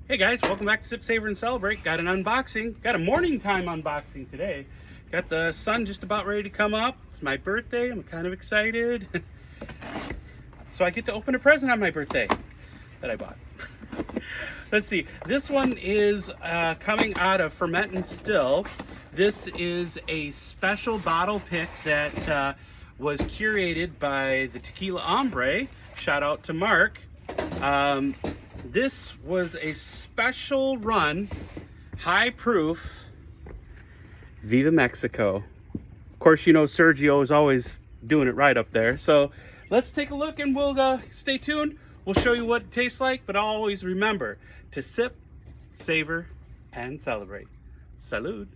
Hey guys, welcome back to Sip, Savor, and Celebrate. Got an unboxing. Got a morning time unboxing today. Got the sun just about ready to come up. It's my birthday. I'm kind of excited. So I get to open a present on my birthday that I bought. Let's see. This one is coming out of Ferment and Still. This is a special bottle pick that was curated by the Tequila Hombre. Shout out to Mark. This was a special run, high proof, Viva Mexico. Of course, you know Sergio is always doing it right up there. So let's take a look and we'll stay tuned. We'll show you what it tastes like, but always remember to sip, savor, and celebrate. Salud.